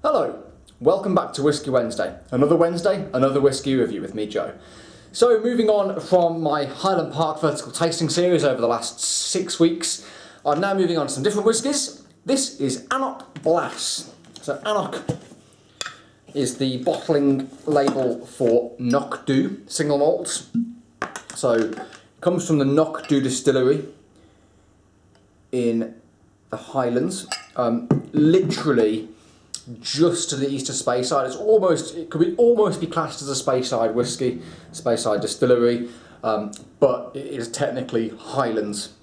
Hello, welcome back to Whisky Wednesday. Another Wednesday, another whisky review with me, Joe. So moving on from my Highland Park vertical tasting series over the last 6 weeks, I'm now moving on to some different whiskies. This is anCnoc Blas. So anCnoc is the bottling label for Knock Do single malts. So it comes from the Knock Do distillery in the Highlands, literally just to the east of Speyside. It could almost be classed as a Speyside whisky, Speyside distillery, but it is technically Highlands.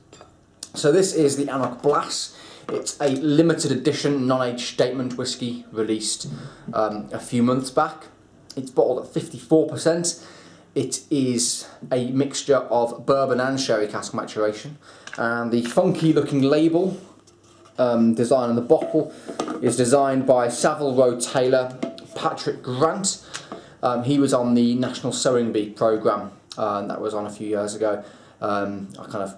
So this is the anCnoc Blas. It's a limited edition non-age statement whisky released a few months back. It's bottled at 54%. It is a mixture of bourbon and sherry cask maturation, and the funky looking label design on the bottle is designed by Savile Row tailor Patrick Grant. He was on the National Sewing Bee programme, and that was on a few years ago. I kind of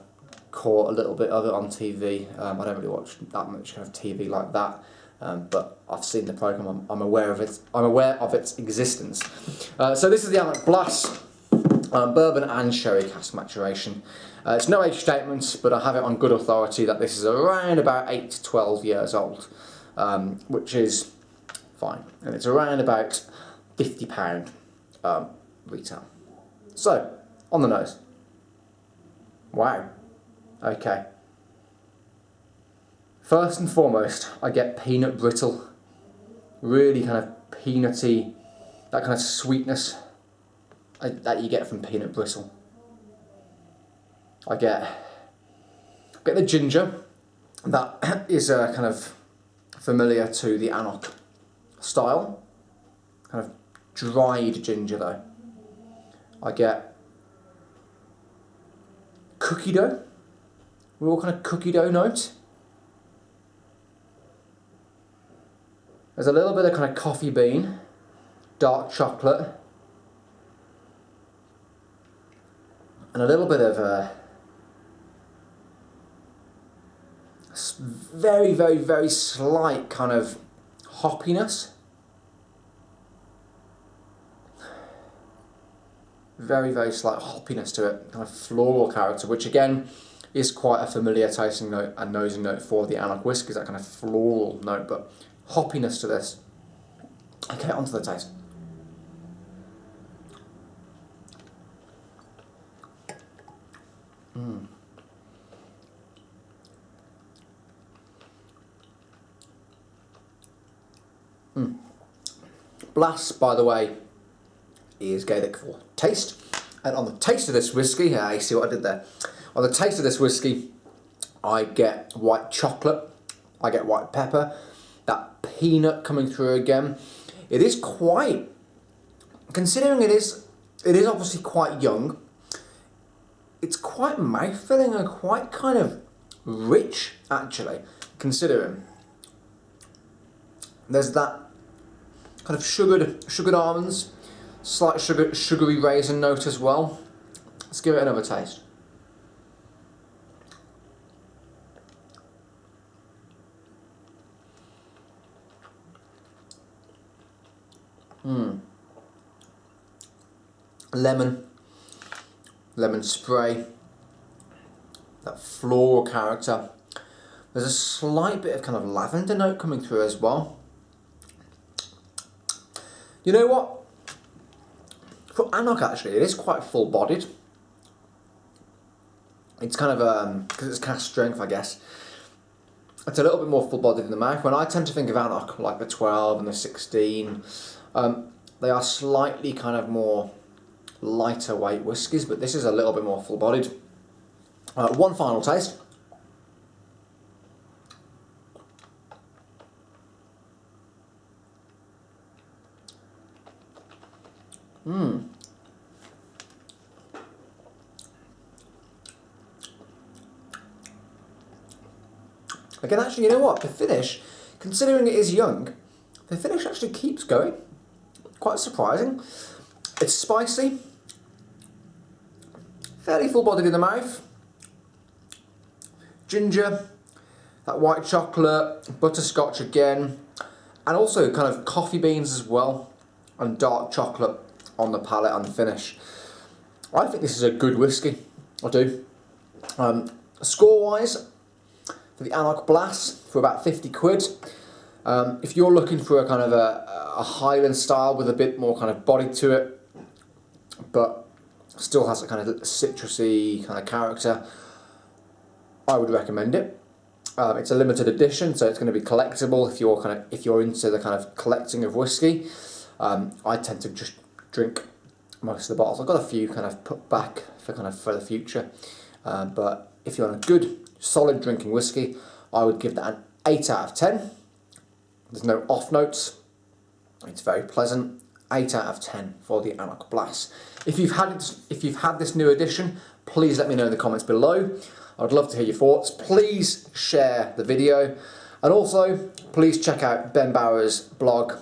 caught a little bit of it on TV. I don't really watch that much kind of TV like that, but I've seen the programme. I'm aware of it. I'm aware of its existence. So this is the anCnoc Blas, bourbon and sherry cask maturation. It's no age statement, but I have it on good authority that this is around about 8 to 12 years old, which is fine. And it's around about £50 retail. So, on the nose. Wow. Okay. First and foremost, I get peanut brittle. Really kind of peanutty, that kind of sweetness that you get from peanut brittle. I get the ginger that is kind of familiar to the anCnoc style, kind of dried ginger though. I get cookie dough, real kind of cookie dough note. There's a little bit of kind of coffee bean, dark chocolate, and a little bit of very, very, very slight kind of hoppiness. Very, very slight hoppiness to it, kind of floral character, which again is quite a familiar tasting note and nosing note for the anCnoc whiskies, that kind of floral note, but hoppiness to this. Okay, onto the taste. Blas, by the way, is Gaelic for taste. And on the taste of this whiskey, you see what I did there. On the taste of this whiskey, I get white chocolate, I get white pepper, that peanut coming through again. It is quite, considering it is obviously quite young, it's quite mouthfilling and quite kind of rich, actually, considering. There's that kind of sugared almonds, slight sugary raisin note as well. Let's give it another taste. Lemon spray, that floral character. There's a slight bit of kind of lavender note coming through as well. You know what? For anCnoc, actually, it is quite full-bodied. It's kind of, because it's cask strength, I guess, it's a little bit more full-bodied in the mouth. When I tend to think of anCnoc, like the 12 and the 16, they are slightly kind of more lighter weight whiskies, but this is a little bit more full-bodied. One final taste. Again, actually, you know what? The finish, considering it is young, the finish actually keeps going. Quite surprising. It's spicy, fairly full-bodied in the mouth. Ginger, that white chocolate, butterscotch again, And also kind of coffee beans as well, and dark chocolate on the palate and the finish. I think this is a good whiskey. I do. Score-wise, for the anCnoc Blas, for about 50 quid. If you're looking for a kind of a Highland style with a bit more kind of body to it, but still has a kind of citrusy kind of character, I would recommend it. It's a limited edition, so it's going to be collectible if you're into the kind of collecting of whiskey. I tend to just drink most of the bottles. I've got a few kind of put back for the future, but if you're on a good solid drinking whiskey, I would give that an 8 out of 10. There's no off notes. It's very pleasant. 8 out of 10 for the anCnoc Blas. If you've had this new edition, please let me know in the comments below. I'd love to hear your thoughts. Please share the video, and also please check out Ben Bauer's blog.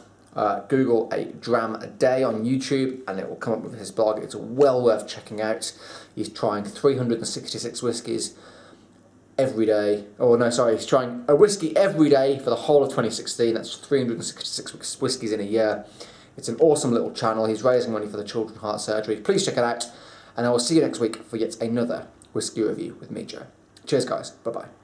Google a dram a day on YouTube and it will come up with his blog. It's well worth checking out. He's trying 366 whiskies every day. Oh no, sorry, he's trying a whiskey every day for the whole of 2016. That's 366 whiskies in a year. It's an awesome little channel. He's raising money for the Children's Heart Surgery. Please check it out, and I will see you next week for yet another whiskey review with me, Joe. Cheers guys, bye bye.